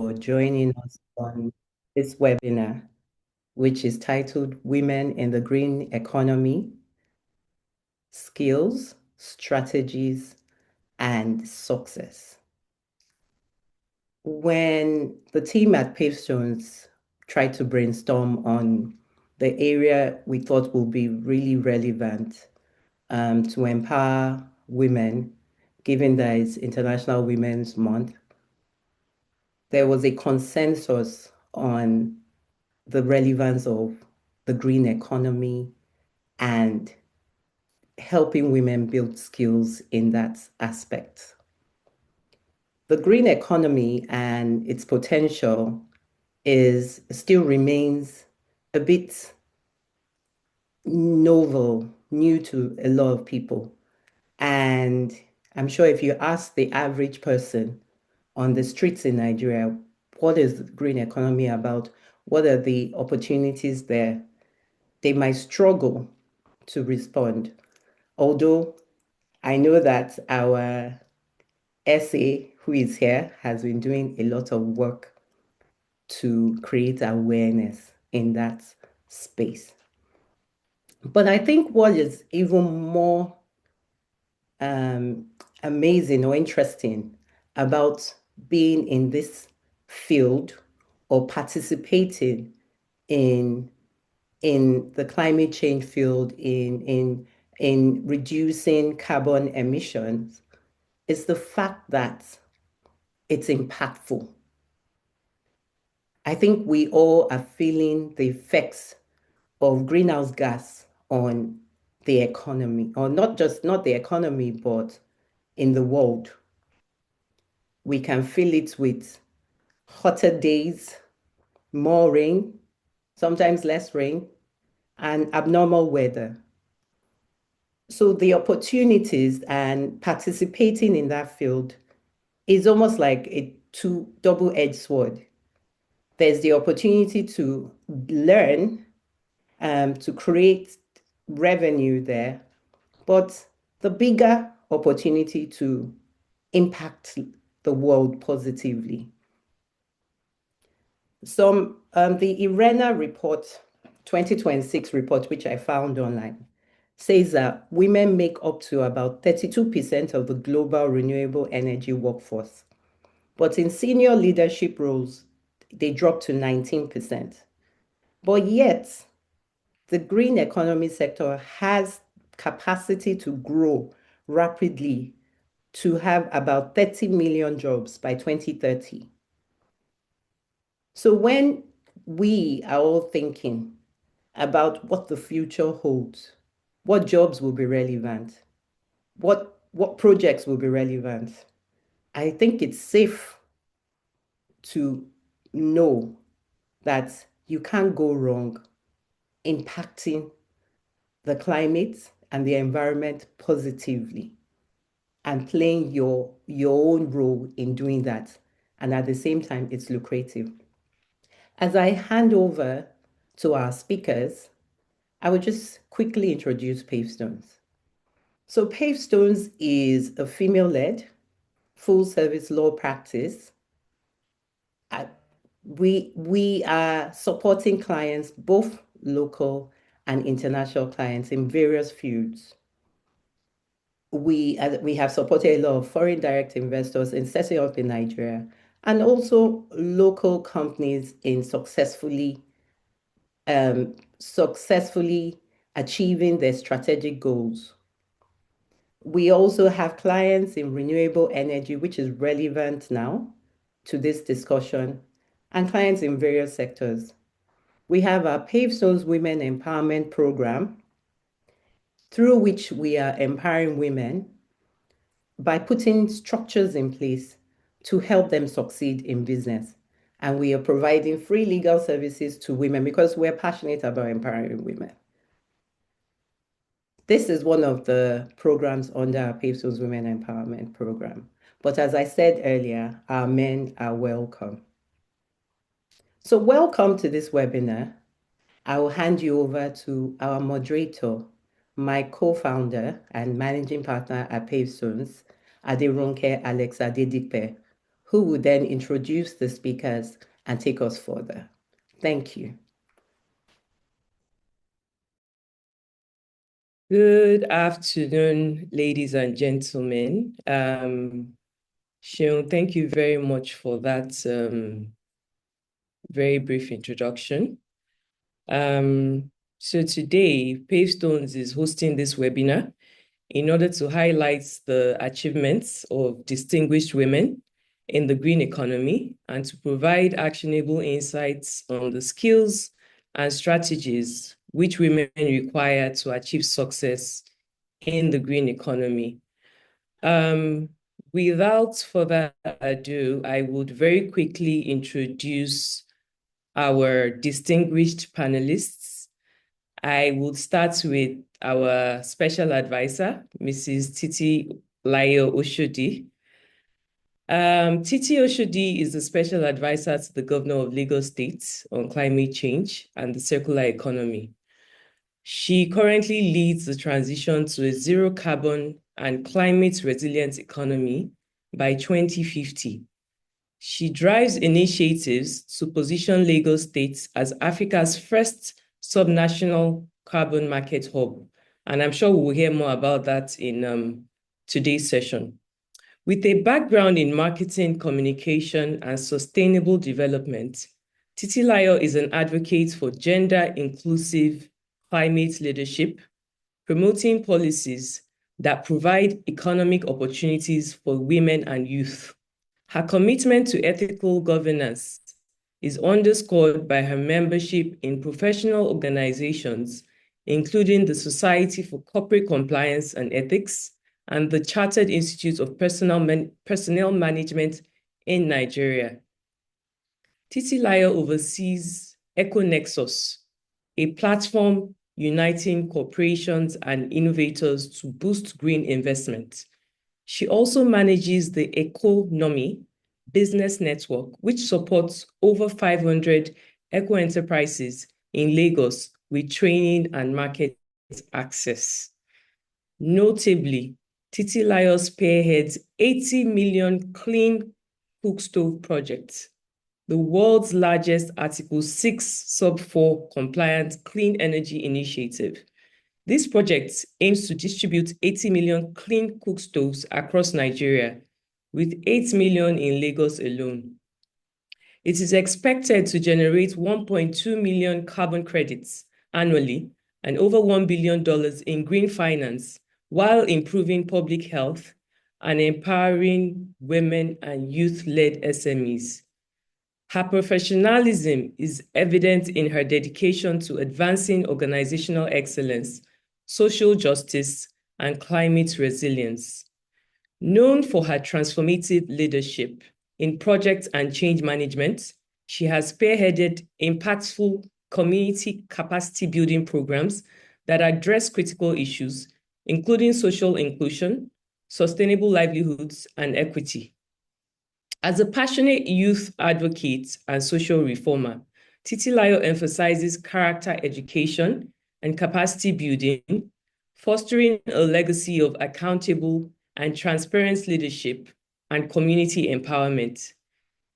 for joining us on this webinar, which is titled Women in the Green Economy, Skills, Strategies, and Success. When the team at Pavestones tried to brainstorm on the area we thought would be really relevant to empower women, given that it's International Women's Month, there was a consensus on the relevance of the green economy and helping women build skills in that aspect. The green economy and its potential still remains a bit novel, new to a lot of people. And I'm sure if you ask the average person on the streets in Nigeria, what is the green economy about? What are the opportunities there? They might struggle to respond. Although I know that our SA, who is here, has been doing a lot of work to create awareness in that space. But I think what is even more amazing or interesting about being in this field or participating in the climate change field in reducing carbon emissions is the fact that it's impactful. I think we all are feeling the effects of greenhouse gas on the economy, or not the economy, but in the world. We can feel it with hotter days, more rain, sometimes less rain, and abnormal weather. So the opportunities and participating in that field is almost like a double-edged sword. There's the opportunity to learn, to create revenue there, but the bigger opportunity to impact the world positively. The IRENA report, 2026 report, which I found online, says that women make up to about 32% of the global renewable energy workforce. But in senior leadership roles, they drop to 19%. But yet, the green economy sector has capacity to grow rapidly to have about 30 million jobs by 2030. So when we are all thinking about what the future holds, what jobs will be relevant, what projects will be relevant, I think it's safe to know that you can't go wrong impacting the climate and the environment positively and playing your own role in doing that. And at the same time, it's lucrative. As I hand over to our speakers, I will just quickly introduce Pavestones. So Pavestones is a female-led, full-service law practice. We are supporting clients, both local and international clients, in various fields. We have supported a lot of foreign direct investors in setting up in Nigeria and also local companies in successfully achieving their strategic goals. We also have clients in renewable energy, which is relevant now to this discussion, and clients in various sectors. We have our Pavestones Women Empowerment Program, through which we are empowering women by putting structures in place to help them succeed in business. And we are providing free legal services to women because we're passionate about empowering women. This is one of the programs under our Pavestones Women Empowerment Program. But as I said earlier, our men are welcome. So welcome to this webinar. I will hand you over to our moderator, my co-founder and managing partner at Pavestones, Aderonke Alex-Adedipe, who will then introduce the speakers and take us further. Thank you. Good afternoon, ladies and gentlemen. Seun, thank you very much for that very brief introduction. So today, Pavestones is hosting this webinar in order to highlight the achievements of distinguished women in the green economy and to provide actionable insights on the skills and strategies which women require to achieve success in the green economy. Without further ado, I would very quickly introduce our distinguished panelists. I would start with our special advisor, Mrs. Titilayo Oshodi. Titi Oshodi is the special advisor to the governor of Lagos State on climate change and the circular economy. She currently leads the transition to a zero carbon and climate resilient economy by 2050. She drives initiatives to position Lagos State as Africa's first subnational carbon market hub. And I'm sure we'll hear more about that in today's session. With a background in marketing, communication, and sustainable development, Titilayo is an advocate for gender-inclusive climate leadership, promoting policies that provide economic opportunities for women and youth. Her commitment to ethical governance is underscored by her membership in professional organizations, including the Society for Corporate Compliance and Ethics and the Chartered Institute of Personnel Management in Nigeria. Titilayo oversees EcoNexus, a platform uniting corporations and innovators to boost green investment. She also manages the Economy Business Network, which supports over 500 eco-enterprises in Lagos with training and market access. Notably, Titilayo spearheads 80 million clean cook stove project, the world's largest Article 6 Sub-4 compliant clean energy initiative. This project aims to distribute 80 million clean cook stoves across Nigeria, with 8 million in Lagos alone. It is expected to generate 1.2 million carbon credits annually and over $1 billion in green finance, while improving public health and empowering women and youth-led SMEs. Her professionalism is evident in her dedication to advancing organizational excellence, social justice, and climate resilience. Known for her transformative leadership in project and change management, she has spearheaded impactful community capacity building programs that address critical issues, including social inclusion, sustainable livelihoods, and equity. As a passionate youth advocate and social reformer, Titilayo emphasizes character education and capacity building, fostering a legacy of accountable and transparent leadership and community empowerment.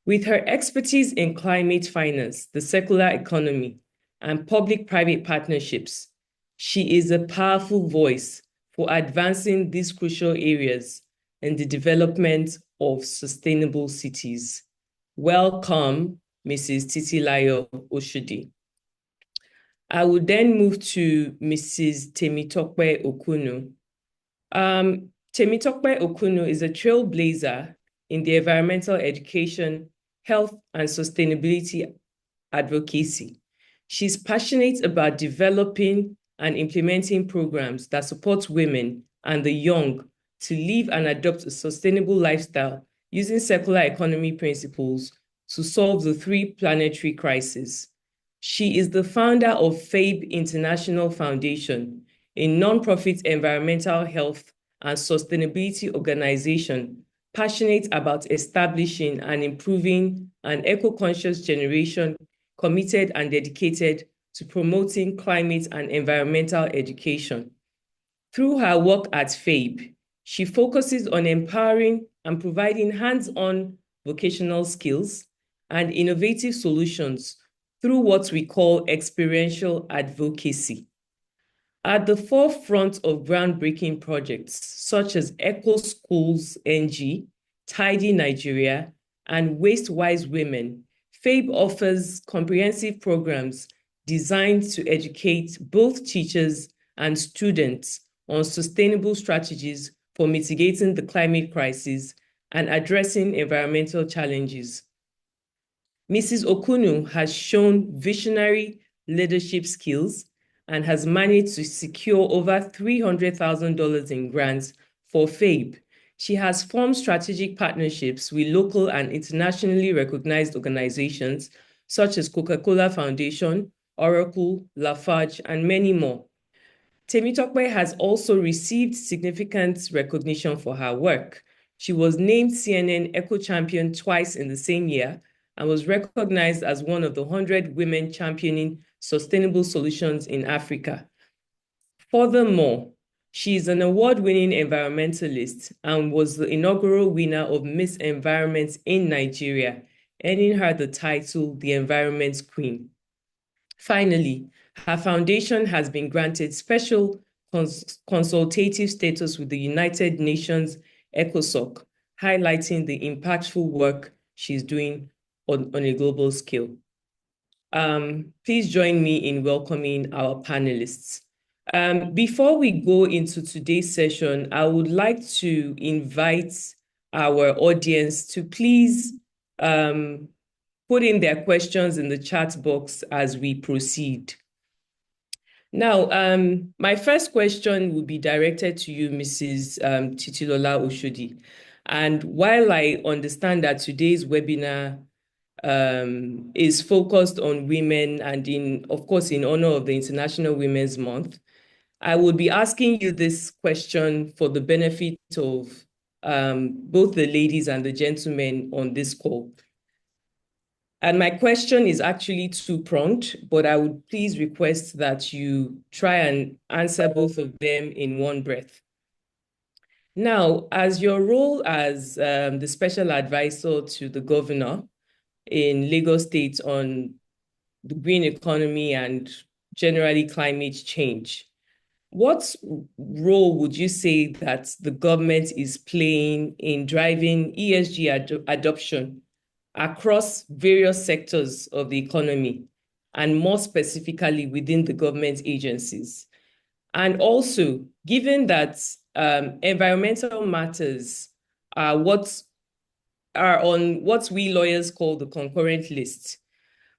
With her expertise in climate finance, the circular economy, and public-private partnerships, she is a powerful voice for advancing these crucial areas in the development of sustainable cities. Welcome, Mrs. Titilayo Oshodi. I will then move to Mrs. Temitope Okunnu. Temitope Okunnu is a trailblazer in the environmental education, health, and sustainability advocacy. She's passionate about developing and implementing programs that support women and the young to live and adopt a sustainable lifestyle using circular economy principles to solve the 3 planetary crises. She is the founder of FABE International Foundation, a nonprofit environmental health and sustainability organization passionate about establishing and improving an eco-conscious generation committed and dedicated to promoting climate and environmental education. Through her work at FABE, she focuses on empowering and providing hands-on vocational skills, and innovative solutions through what we call experiential advocacy. At the forefront of groundbreaking projects such as Eco Schools NG, Tidy Nigeria, and Waste Wise Women, FABE offers comprehensive programs designed to educate both teachers and students on sustainable strategies for mitigating the climate crisis and addressing environmental challenges. Mrs. Okunnu has shown visionary leadership skills and has managed to secure over $300,000 in grants for FABE. She has formed strategic partnerships with local and internationally recognized organizations such as Coca-Cola Foundation, Oracle, Lafarge, and many more. Temitope has also received significant recognition for her work. She was named CNN Eco Champion twice in the same year and was recognized as one of the 100 women championing sustainable solutions in Africa. Furthermore, she is an award-winning environmentalist and was the inaugural winner of Miss Environment in Nigeria, earning her the title the Environment Queen. Finally, her foundation has been granted special consultative status with the United Nations ECOSOC, highlighting the impactful work she's doing on a global scale. Please join me in welcoming our panelists. Before we go into today's session, I would like to invite our audience to please put in their questions in the chat box as we proceed. Now, my first question will be directed to you, Mrs. Titilayo Oshodi. And while I understand that today's webinar is focused on women and of course, in honor of the International Women's Month, I would be asking you this question for the benefit of both the ladies and the gentlemen on this call. And my question is actually two-pronged, but I would please request that you try and answer both of them in one breath. Now, as your role as the special advisor to the governor in Lagos State on the green economy and generally climate change, what role would you say that the government is playing in driving ESG adoption across various sectors of the economy, and more specifically within the government agencies? And also, given that environmental matters are on what we lawyers call the concurrent list,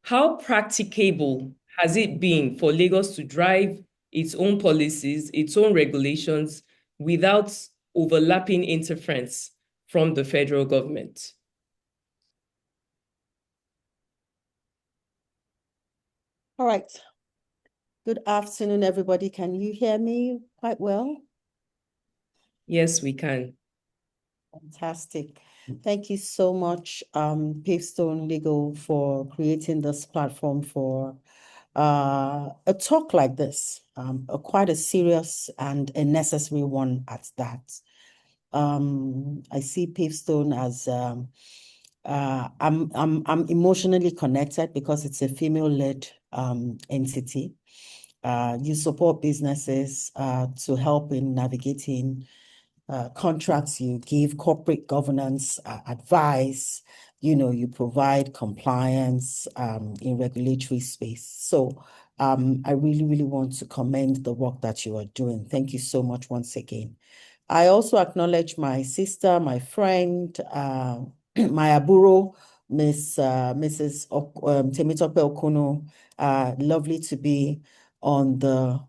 how practicable has it been for Lagos to drive its own policies, its own regulations, without overlapping interference from the federal government? All right. Good afternoon, everybody. Can you hear me quite well? Yes, we can. Fantastic. Thank you so much, Pavestone Legal, for creating this platform for a talk like this, quite a serious and a necessary one at that. I see Pavestone as I'm emotionally connected because it's a female-led entity. You support businesses to help in navigating contracts, you give corporate governance advice, you provide compliance in regulatory space. So I really, really want to commend the work that you are doing. Thank you so much once again. I also acknowledge my sister, my friend, my aburo, Mrs. Temitope Okunnu. Lovely to be on the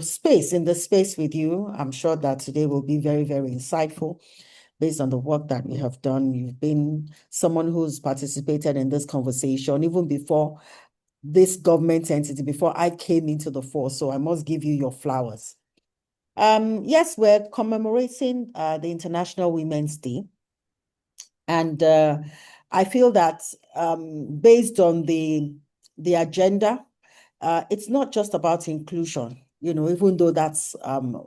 space with you. I'm sure that today will be very, very insightful based on the work that we have done. You've been someone who's participated in this conversation even before this government entity, before I came into the force. So I must give you your flowers. Yes, we're commemorating the International Women's Day. And I feel that based on the agenda, it's not just about inclusion, even though that's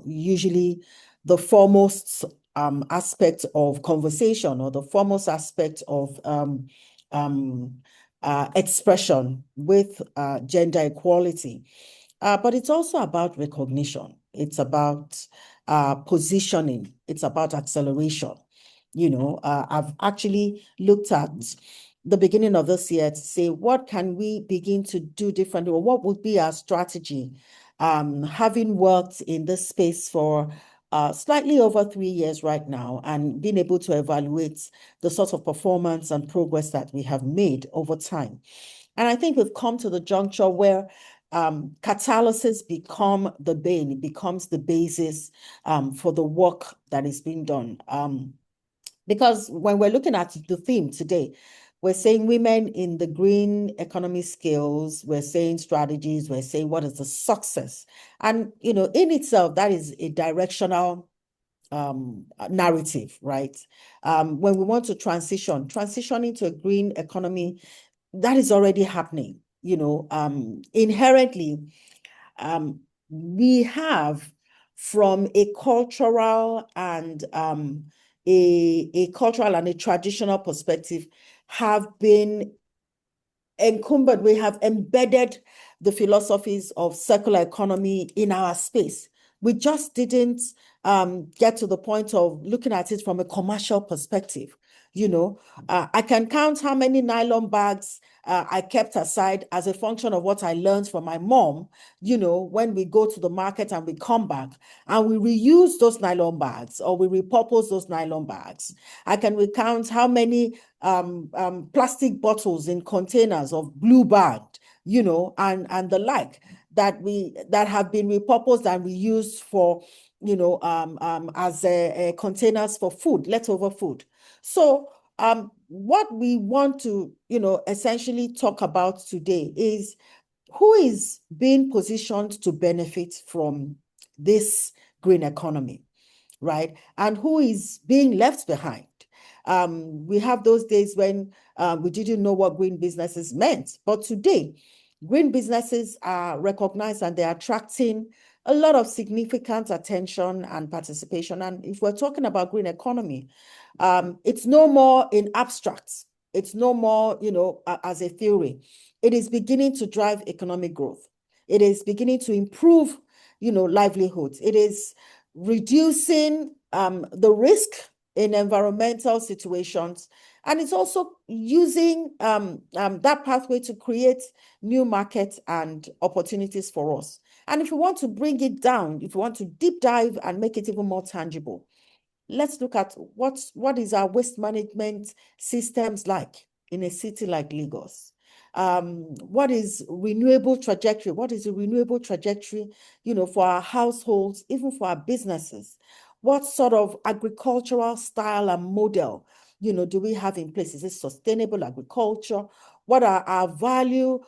usually the foremost aspect of conversation, or the foremost aspect of expression with gender equality. But it's also about recognition. It's about positioning. It's about acceleration. I've actually looked at the beginning of this year to say, what can we begin to do differently, or what would be our strategy? Having worked in this space for slightly over 3 years right now, and being able to evaluate the sort of performance and progress that we have made over time. And I think we've come to the juncture where catalysis become the bane, it becomes the basis for the work that is being done. Because when we're looking at the theme today, we're saying women in the green economy skills, we're saying strategies, we're saying what is the success. And, in itself, that is a directional narrative, right? When we want to transitioning to a green economy, that is already happening. Inherently, we have, from a cultural and a cultural and a traditional perspective, have been encumbered. We have embedded the philosophies of circular economy in our space. We just didn't get to the point of looking at it from a commercial perspective. I can count how many nylon bags I kept aside as a function of what I learned from my mom, when we go to the market and we come back and we reuse those nylon bags, or we repurpose those nylon bags. I can recount how many plastic bottles in containers of Blue Band, and the like, that have been repurposed and reused for, as containers for food, leftover food. So what we want to, essentially talk about today is who is being positioned to benefit from this green economy, right? And who is being left behind. We have those days when we didn't know what green businesses meant, but today, green businesses are recognized and they're attracting a lot of significant attention and participation. And if we're talking about green economy, it's no more in abstract. It's no more, as a theory. It is beginning to drive economic growth. It is beginning to improve, livelihoods. It is reducing the risk in environmental situations. And it's also using that pathway to create new markets and opportunities for us. And if we want to bring it down, if we want to deep dive and make it even more tangible, let's look at what is our waste management systems like in a city like Lagos. What is renewable trajectory? What is a renewable trajectory, for our households, even for our businesses? What sort of agricultural style and model, do we have in place? Is it sustainable agriculture? What are our value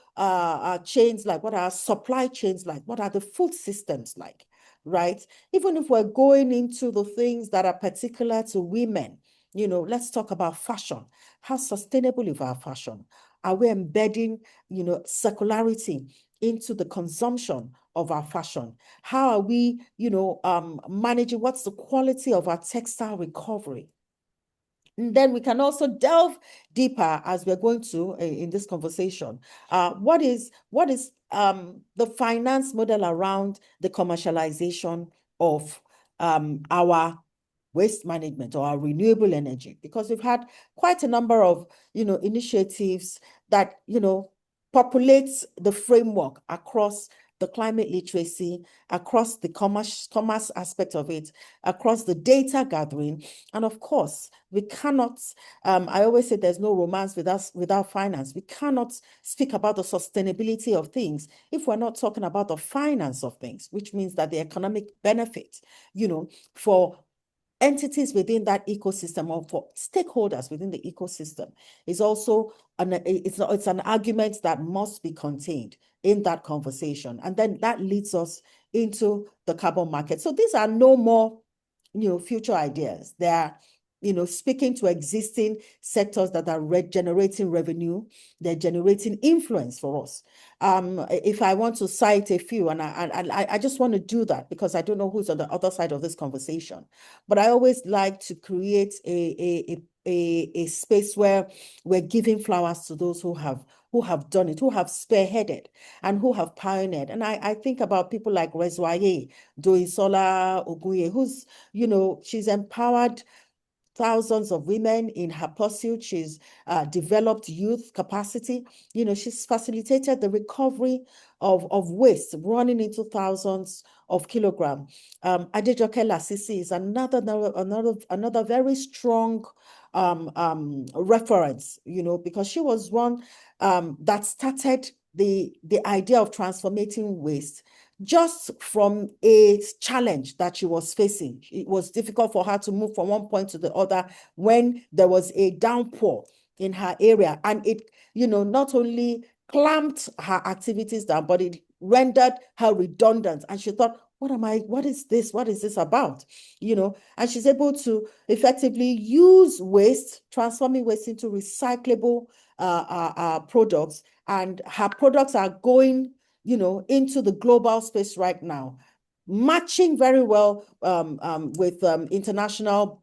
chains like? What are our supply chains like? What are the food systems like, right? Even if we're going into the things that are particular to women, let's talk about fashion. How sustainable is our fashion? Are we embedding, circularity into the consumption of our fashion? How are we, managing? What's the quality of our textile recovery? And then we can also delve deeper, as we're going to in this conversation. What is the finance model around the commercialization of our waste management or our renewable energy? Because we've had quite a number of initiatives that populates the framework across the climate literacy, across the commerce aspect of it, across the data gathering. And of course, we cannot, I always say there's no romance without finance. We cannot speak about the sustainability of things if we're not talking about the finance of things, which means that the economic benefit, for entities within that ecosystem, or for stakeholders within the ecosystem, is also it's an argument that must be contained in that conversation. And then that leads us into the carbon market. So these are no more future ideas. They are speaking to existing sectors that are generating revenue, they're generating influence for us. If I want to cite a few, and I just want to do that because I don't know who's on the other side of this conversation, but I always like to create a space where we're giving flowers to those who have done it, who have spearheaded, and who have pioneered. And I think about people like Rezwaye Doisola Oguye, who's, she's empowered thousands of women in her pursuit. She's developed youth capacity. She's facilitated the recovery of waste running into thousands of kilograms. Aderonke Lasisi is another very strong reference, because she was one that started the idea of transforming waste just from a challenge that she was facing. It was difficult for her to move from one point to the other when there was a downpour in her area. And it, not only clamped her activities down, but it rendered her redundant. And she thought, what is this? What is this about? And she's able to effectively use waste, transforming waste into recyclable products. And her products are going into the global space right now, matching very well with international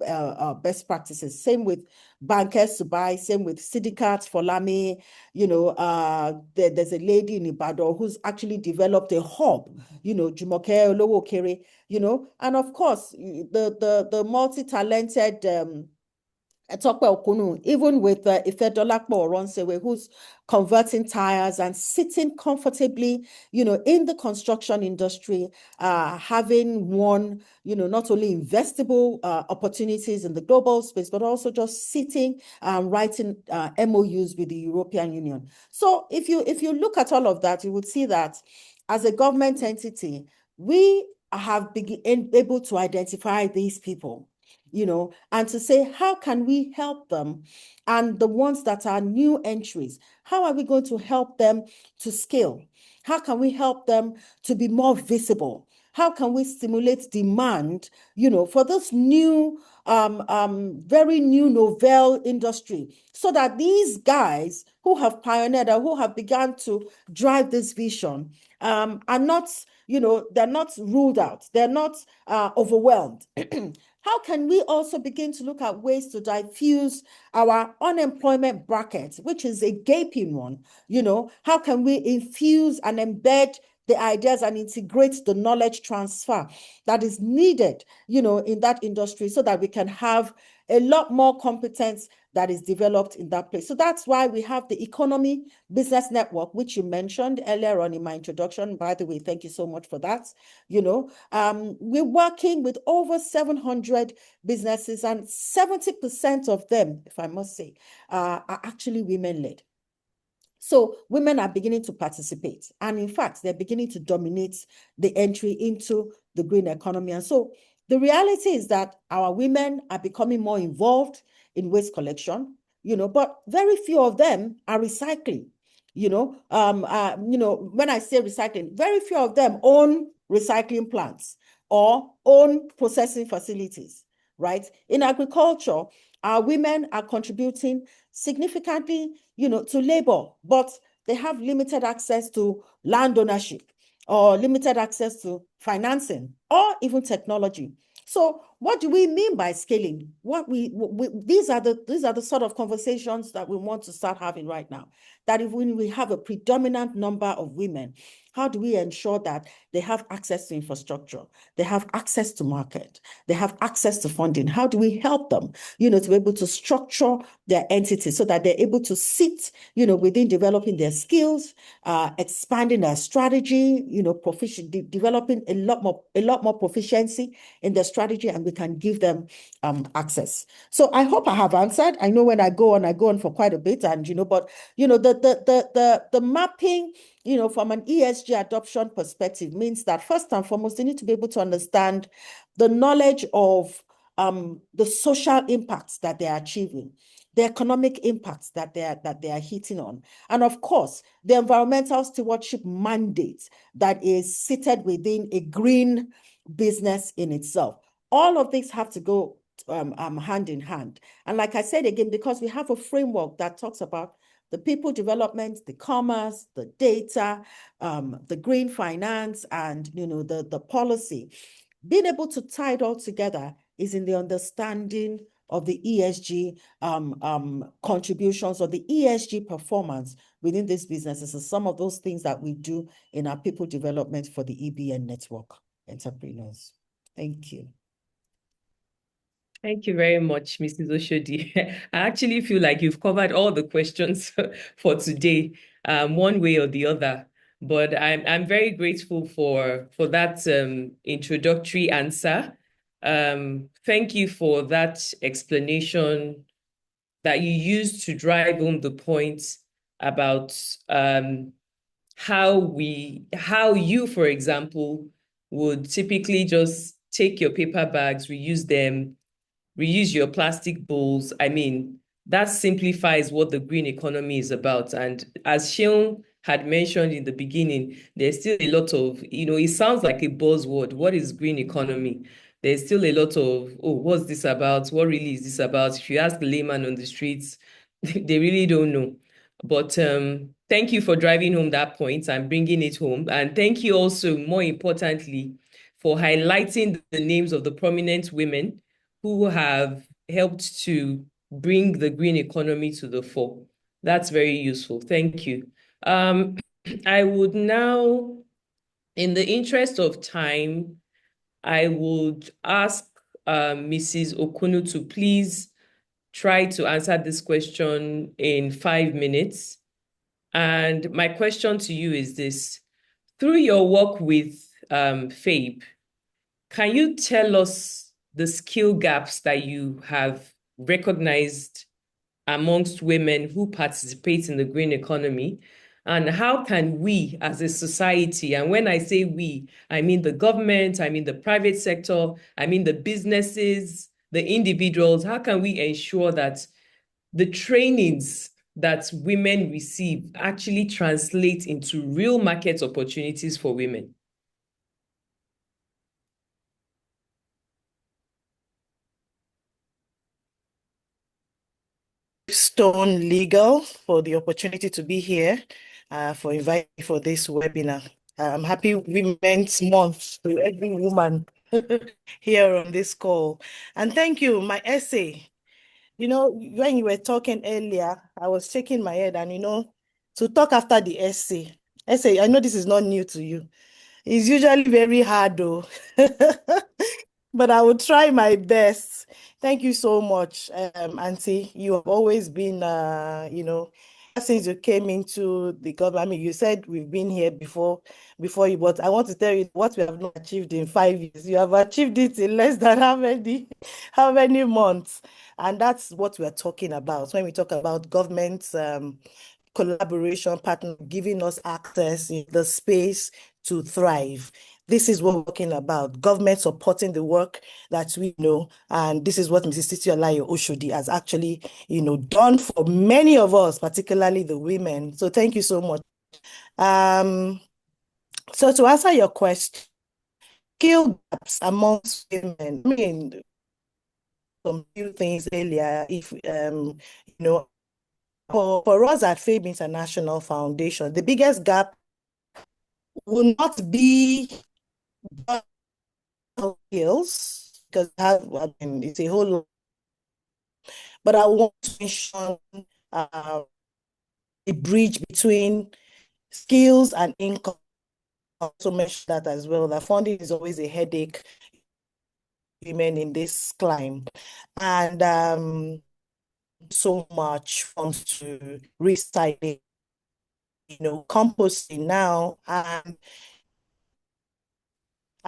best practices. Same with Bankers to Buy, same with Sidikat Folami. There's a lady in Ibadan who's actually developed a hub, Jumoke Olowokere, and of course, the multi-talented Okunnu, even with Ifedolakpo Oronsewe, who's converting tires and sitting comfortably, in the construction industry, having won, not only investable opportunities in the global space, but also just sitting writing MOUs with the European Union. So if you look at all of that, you would see that as a government entity, we have been able to identify these people, and to say, how can we help them? And the ones that are new entries, how are we going to help them to scale? How can we help them to be more visible? How can we stimulate demand, for this new, very new novel industry, so that these guys who have pioneered or who have begun to drive this vision are not, they're not ruled out, they're not overwhelmed. How can we also begin to look at ways to diffuse our unemployment bracket, which is a gaping one? How can we infuse and embed the ideas and integrate the knowledge transfer that is needed, in that industry, so that we can have a lot more competence that is developed in that place. So that's why we have the Economy Business Network, which you mentioned earlier on in my introduction. By the way, thank you so much for that. We're working with over 700 businesses, and 70% of them, if I must say, are actually women-led. So women are beginning to participate. And in fact, they're beginning to dominate the entry into the green economy. And so the reality is that our women are becoming more involved in waste collection, but very few of them are recycling. When I say recycling, very few of them own recycling plants or own processing facilities, right? In agriculture, our women are contributing significantly, to labor, but they have limited access to land ownership or limited access to financing or even technology. So what do we mean by scaling? These are the sort of conversations that we want to start having right now. That if when we have a predominant number of women, how do we ensure that they have access to infrastructure, they have access to market, they have access to funding? How do we help them, to be able to structure their entities so that they're able to sit, within developing their skills, expanding their strategy, developing a lot more proficiency in their strategy, and we can give them access. So I hope I have answered. I know when I go on for quite a bit, and but the mapping, from an ESG adoption perspective means that first and foremost, they need to be able to understand the knowledge of the social impacts that they are achieving, the economic impacts that they are hitting on, and of course, the environmental stewardship mandate that is seated within a green business in itself. All of these have to go hand in hand. And like I said again, because we have a framework that talks about the people development, the commerce, the data, the green finance, and the policy. Being able to tie it all together is in the understanding of the ESG contributions or the ESG performance within these businesses, and some of those things that we do in our people development for the EBN network entrepreneurs. Thank you. Thank you very much, Mrs. Oshodi. I actually feel like you've covered all the questions for today, one way or the other. But I'm very grateful for that introductory answer. Thank you for that explanation that you used to drive home the point about how you, for example, would typically just take your paper bags, reuse them, reuse your plastic bowls. I mean, that simplifies what the green economy is about. And as Seun had mentioned in the beginning, there's still a lot of, it sounds like a buzzword. What is green economy? There's still a lot of, oh, what's this about? What really is this about? If you ask the layman on the streets, they really don't know. But thank you for driving home that point and bringing it home. And thank you also, more importantly, for highlighting the names of the prominent women who have helped to bring the green economy to the fore. That's very useful. Thank you. I would now, in the interest of time, I would ask Mrs. Okunnu to please try to answer this question in 5 minutes. And my question to you is this: through your work with FABE, can you tell us the skill gaps that you have recognized amongst women who participate in the green economy? And how can we as a society, and when I say we, I mean the government, I mean the private sector, I mean the businesses, the individuals, how can we ensure that the trainings that women receive actually translate into real market opportunities for women? Stone Legal for the opportunity to be here, for inviting me for this webinar. I'm happy Women's Month to every woman here on this call. And thank you, my essay. When you were talking earlier, I was shaking my head and, to talk after the essay, I know this is not new to you. It's usually very hard though. But I will try my best. Thank you so much, Auntie. You have always been, since you came into the government. I mean, you said we've been here before you, but I want to tell you what we have not achieved in 5 years. You have achieved it in less than how many months? And that's what we're talking about when we talk about government collaboration partner giving us access in the space to thrive. This is what we're talking about, government supporting the work that we know. And this is what Mrs. Titilayo Oshodi has actually, done for many of us, particularly the women. So thank you so much. So to answer your question, skill gaps amongst women, I mean, some few things earlier, if, for us at FABE International Foundation, the biggest gap will not be skills, because it's a whole lot, but I want to mention a bridge between skills and income. I also mention that as well, that funding is always a headache women in this climb. And so much funds to recycling, composting now,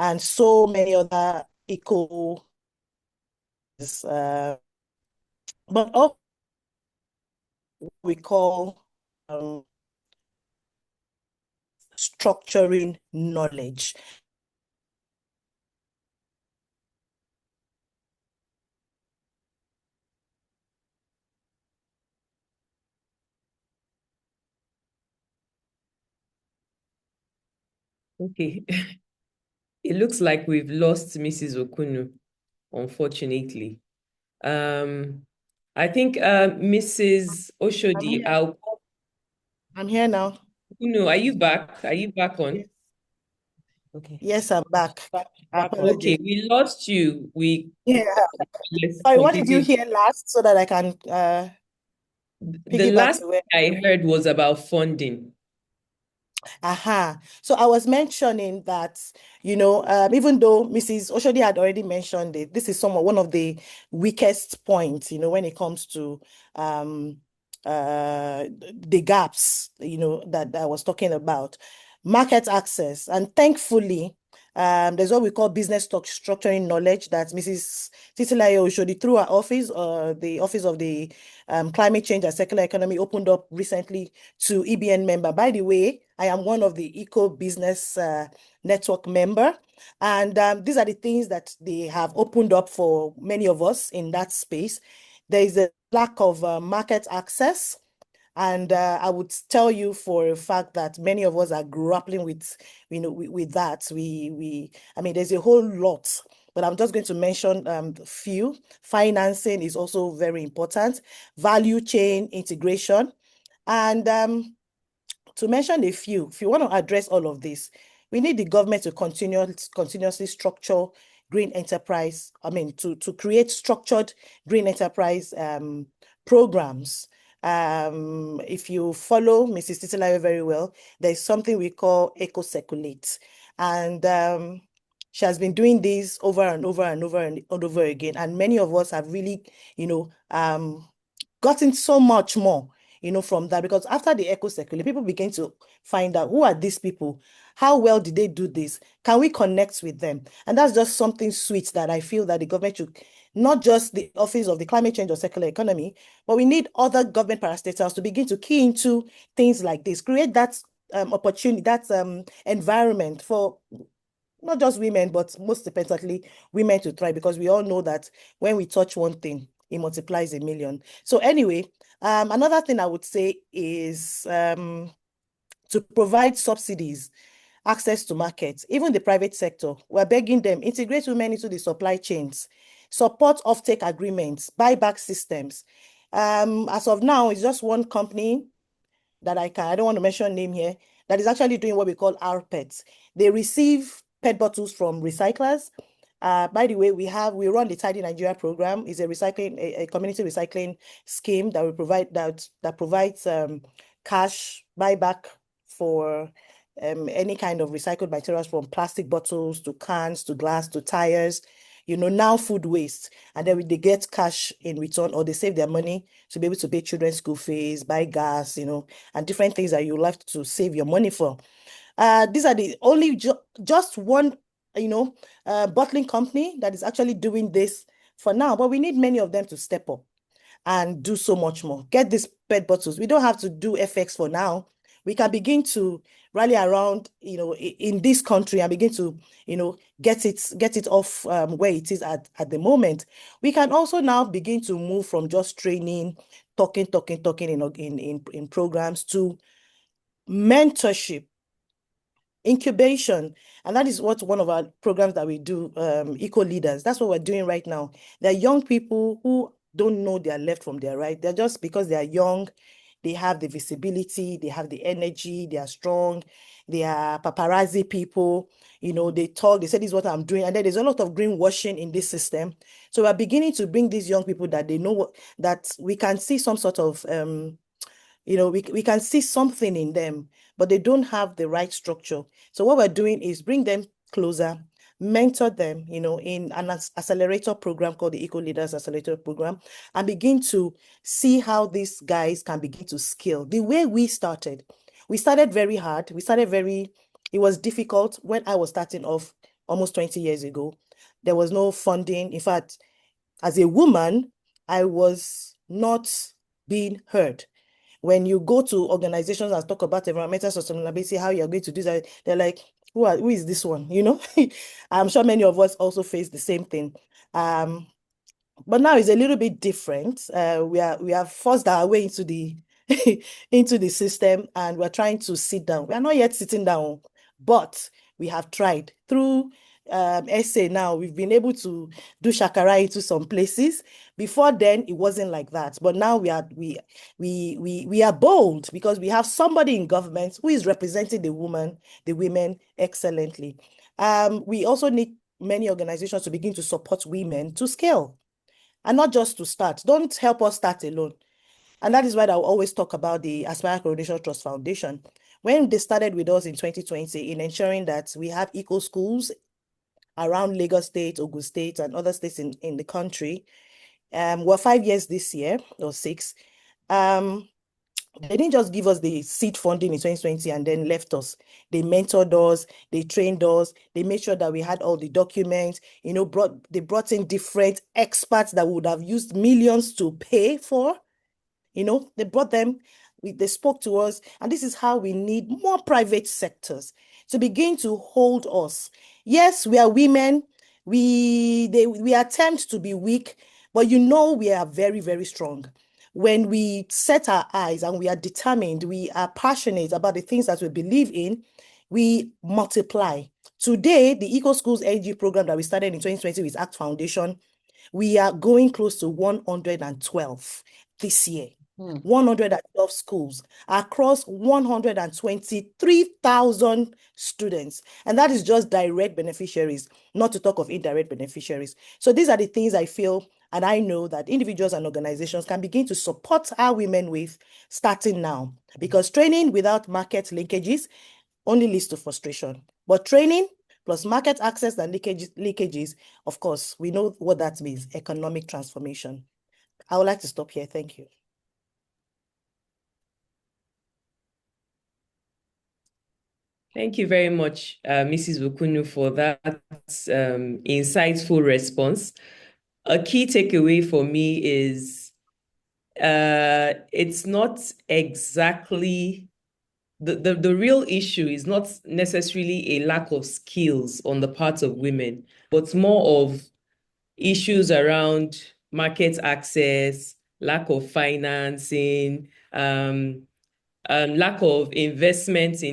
and so many other eco, but what we call structuring knowledge. Okay. It looks like we've lost Mrs. Okunnu, unfortunately. I think Mrs. Oshodi, I'm here now. are you back? Are you back on? Okay. Yes, I'm back. Okay, Apologies. we lost you. Yeah. Let's Sorry, what did you completely. hear last so that I can The piggyback last to it? I heard was about funding. Aha. So I was mentioning that, even though Mrs. Oshodi had already mentioned it, this is one of the weakest points, when it comes to um, the gaps, that I was talking about. Market access. And thankfully, there's what we call business structuring knowledge that Mrs. Titilayo Oshodi, through her office, the Office of the Climate Change and Circular Economy, opened up recently to EBN member. By the way, I am one of the Eco Business Network member. And these are the things that they have opened up for many of us in that space. There is a lack of market access. And I would tell you for a fact that many of us are grappling with, with that. I mean, there's a whole lot, but I'm just going to mention a few. Financing is also very important. Value chain integration. And to mention a few, if you want to address all of this, we need the government to continuously structure green enterprise, to create structured green enterprise programs. If you follow Mrs. Titilayo very well, there's something we call eco-circulate. And she has been doing this over and over and over and over again. And many of us have really, gotten so much more from that, because after the eco circular, people begin to find out who are these people, how well did they do this, can we connect with them? And that's just something sweet that I feel that the government should, not just the Office of the Climate Change or Circular Economy, but we need other government parastatals to begin to key into things like this, create that opportunity, that environment for not just women, but most importantly, women to thrive, because we all know that when we touch one thing, it multiplies a million. So anyway, another thing I would say is to provide subsidies, access to markets, even the private sector. We're begging them, integrate women into the supply chains, support offtake agreements, buyback systems. As of now, it's just one company that I don't want to mention name here, that is actually doing what we call rPETs. They receive PET bottles from recyclers. By the way, we run the Tidy Nigeria program. It's a community recycling scheme that we provide that provides cash buyback for any kind of recycled materials, from plastic bottles to cans to glass to tires, now food waste. And then they get cash in return, or they save their money to be able to pay children's school fees, buy gas, and different things that you like to save your money for. These are the only just one, bottling company that is actually doing this for now, but we need many of them to step up and do so much more. Get these PET bottles. We don't have to do FX for now. We can begin to rally around, in this country, and begin to, get it off where it is at the moment. We can also now begin to move from just training, talking in programs, to mentorship, incubation. And that is what one of our programs that we do, Eco Leaders, that's what we're doing right now. There are young people who don't know their left from their right. They're just, because they are young, they have the visibility, they have the energy, they are strong, they are paparazzi people, they talk, they say, this is what I'm doing. And then there's a lot of greenwashing in this system. So we're beginning to bring these young people that they know that we can see some sort of, we can see something in them, but they don't have the right structure. So what we're doing is bring them closer, mentor them, in an accelerator program called the Eco Leaders Accelerator Program, and begin to see how these guys can begin to scale. The way we started very hard. It was difficult when I was starting off almost 20 years ago. There was no funding. In fact, as a woman, I was not being heard. When you go to organizations and talk about environmental sustainability, how you're going to do that, they're like, who is this one? I'm sure many of us also face the same thing. But now it's a little bit different. We have forced our way into the into the system, and we're trying to sit down. We are not yet sitting down, but we have tried through essay. Now we've been able to do shakara into some places. Before then, it wasn't like that. But now we are bold because we have somebody in government who is representing the women excellently. We also need many organizations to begin to support women to scale and not just to start. Don't help us start alone. And that is why I always talk about the Aspire Coronation Trust Foundation. When they started with us in 2020 in ensuring that we have eco schools around Lagos State, Ogun State, and other states in the country, we're 5 years this year, or 6. They didn't just give us the seed funding in 2020 and then left us. They mentored us, they trained us, they made sure that we had all the documents, they brought in different experts that would have used millions to pay for. They brought them, they spoke to us, and this is how we need more private sectors to begin to hold us. Yes, we are women. We attempt to be weak, but we are very, very strong. When we set our eyes and we are determined, we are passionate about the things that we believe in, we multiply. Today, the Eco Schools NG program that we started in 2020 with ACT Foundation, we are going close to 112 this year. 112 schools across 123,000 students. And that is just direct beneficiaries, not to talk of indirect beneficiaries. So these are the things I feel and I know that individuals and organizations can begin to support our women with starting now. Because training without market linkages only leads to frustration. But training plus market access and leakages, of course, we know what that means, economic transformation. I would like to stop here. Thank you. Thank you very much, Mrs. Okunnu, for that insightful response. A key takeaway for me is it's not exactly the real issue is not necessarily a lack of skills on the part of women, but more of issues around market access, lack of financing, lack of investment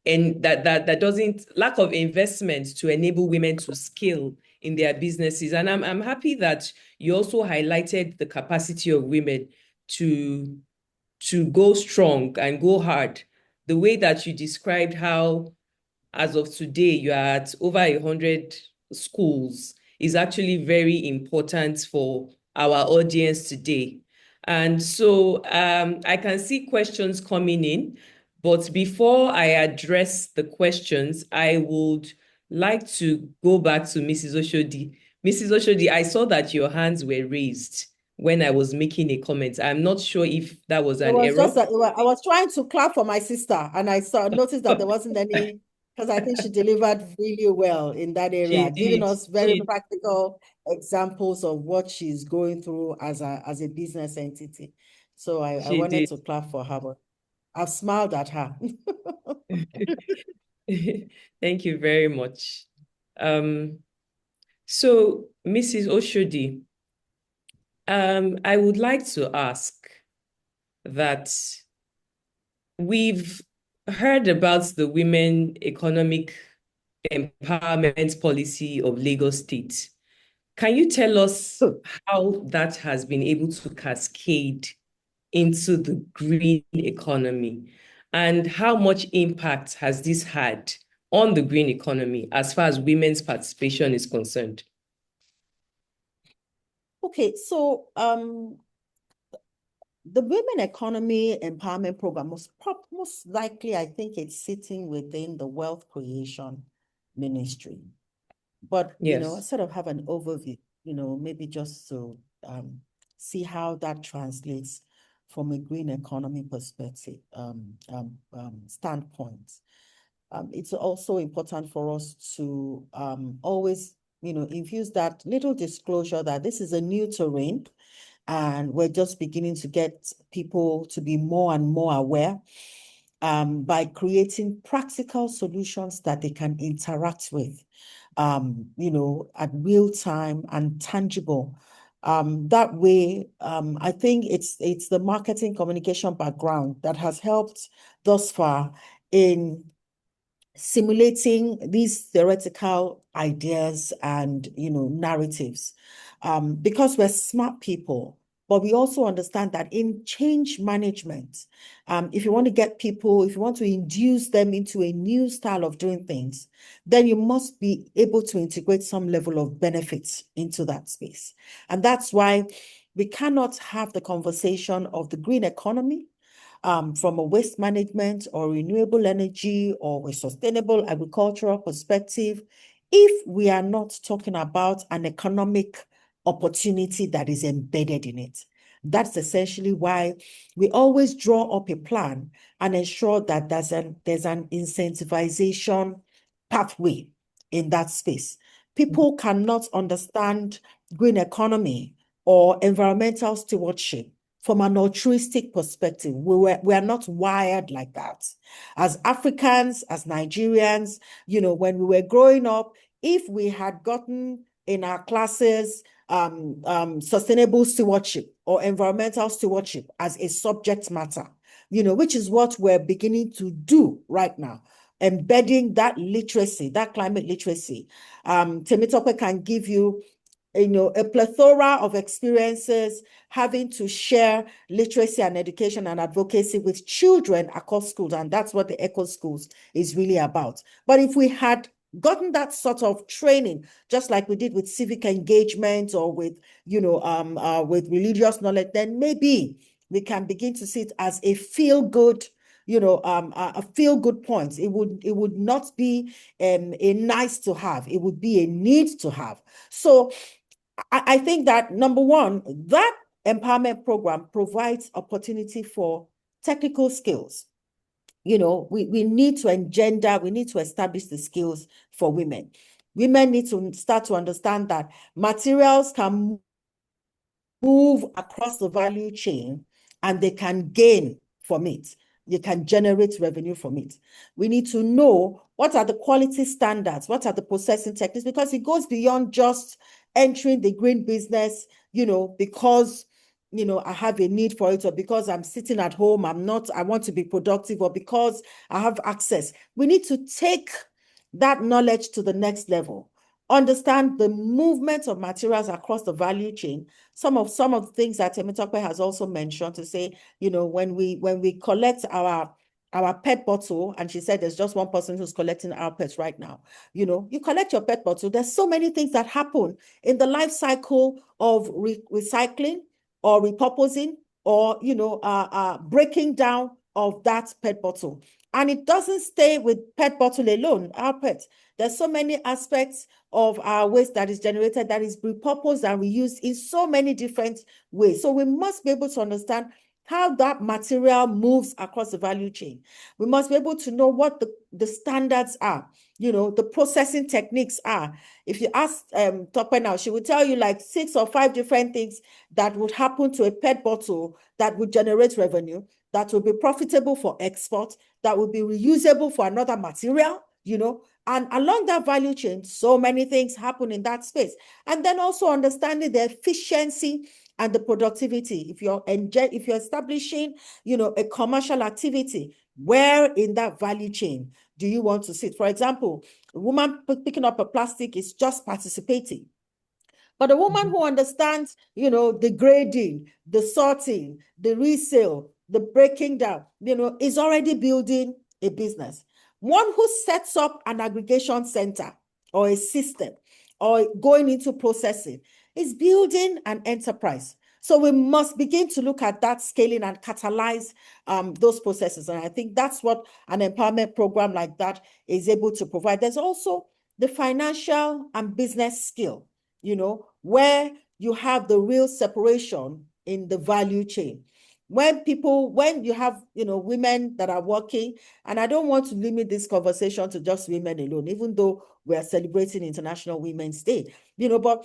lack of investment to enable women to scale in their businesses. And I'm happy that you also highlighted the capacity of women to go strong and go hard. The way that you described how, as of today, you are at over 100 schools is actually very important for our audience today. And so I can see questions coming in, but before I address the questions, I would like to go back to Mrs. Oshodi. Mrs. Oshodi, I saw that your hands were raised when I was making a comment. I'm not sure if that was an error. I was trying to clap for my sister, and I noticed that there wasn't any, because I think she delivered really well in that area, giving us very practical examples of what she's going through as a business entity. So I wanted to clap for her, but I've smiled at her. Thank you very much. So, Mrs. Oshodi, I would like to ask that we've heard about the Women Economic Empowerment Policy of Lagos State. Can you tell us how that has been able to cascade into the green economy? And how much impact has this had on the green economy as far as women's participation is concerned? Okay, so the Women Economy Empowerment Program most likely, I think it's sitting within the Wealth Creation Ministry. But, yes, I sort of have an overview, maybe just to see how that translates from a green economy perspective standpoint. It's also important for us to always, infuse that little disclosure that this is a new terrain, and we're just beginning to get people to be more and more aware by creating practical solutions that they can interact with, at real time and tangible. That way, I think it's the marketing communication background that has helped thus far in simulating these theoretical ideas and narratives. because we're smart people, but we also understand that in change management, if you want to get people, if you want to induce them into a new style of doing things, then you must be able to integrate some level of benefits into that space. And that's why we cannot have the conversation of the green economy from a waste management or renewable energy or a sustainable agricultural perspective if we are not talking about an economic opportunity that is embedded in it. That's essentially why we always draw up a plan and ensure that there's an incentivization pathway in that space. People cannot understand green economy or environmental stewardship from an altruistic perspective. We are not wired like that. As Africans, as Nigerians, when we were growing up, if we had gotten in our classes sustainable stewardship or environmental stewardship as a subject matter, which is what we're beginning to do right now, embedding that literacy, that climate literacy. Temitope can give you a plethora of experiences having to share literacy and education and advocacy with children across schools. And that's what the Eco Schools is really about. But if we had gotten that sort of training, just like we did with civic engagement or with, with religious knowledge, then maybe we can begin to see it as a feel-good a feel-good point. It would not be a nice to have. It would be a need to have. So I think that, number one, that empowerment program provides opportunity for technical skills. We need to engender, we need to establish the skills for women. Women need to start to understand that materials can move across the value chain and they can gain from it. You can generate revenue from it. We need to know what are the quality standards, what are the processing techniques, because it goes beyond just entering the green business, because, I have a need for it, or because I'm sitting at home, I want to be productive, or because I have access. We need to take that knowledge to the next level. Understand the movement of materials across the value chain. Some of the things that Temitope has also mentioned, to say, when we collect our PET bottle, and she said there's just one person who's collecting our pets right now. You collect your PET bottle. There's so many things that happen in the life cycle of recycling or repurposing or breaking down of that PET bottle. And it doesn't stay with PET bottle alone, our pets. There's so many aspects of our waste that is generated that is repurposed and reused in so many different ways. So we must be able to understand how that material moves across the value chain. We must be able to know what the standards are, the processing techniques are. If you ask Tope now, she would tell you like 6 or 5 different things that would happen to a PET bottle that would generate revenue, that would be profitable for export, that would be reusable for another material, and along that value chain, so many things happen in that space. And then also understanding the efficiency and the productivity. If you're establishing, a commercial activity, where in that value chain do you want to sit? For example, a woman picking up a plastic is just participating. But a woman who understands, the grading, the sorting, the resale, the breaking down, is already building a business. One who sets up an aggregation center or a system or going into processing is building an enterprise. So we must begin to look at that scaling and catalyze those processes. And I think that's what an empowerment program like that is able to provide. There's also the financial and business skill, where you have the real separation in the value chain. When you have, women that are working, and I don't want to limit this conversation to just women alone, even though we are celebrating International Women's Day, but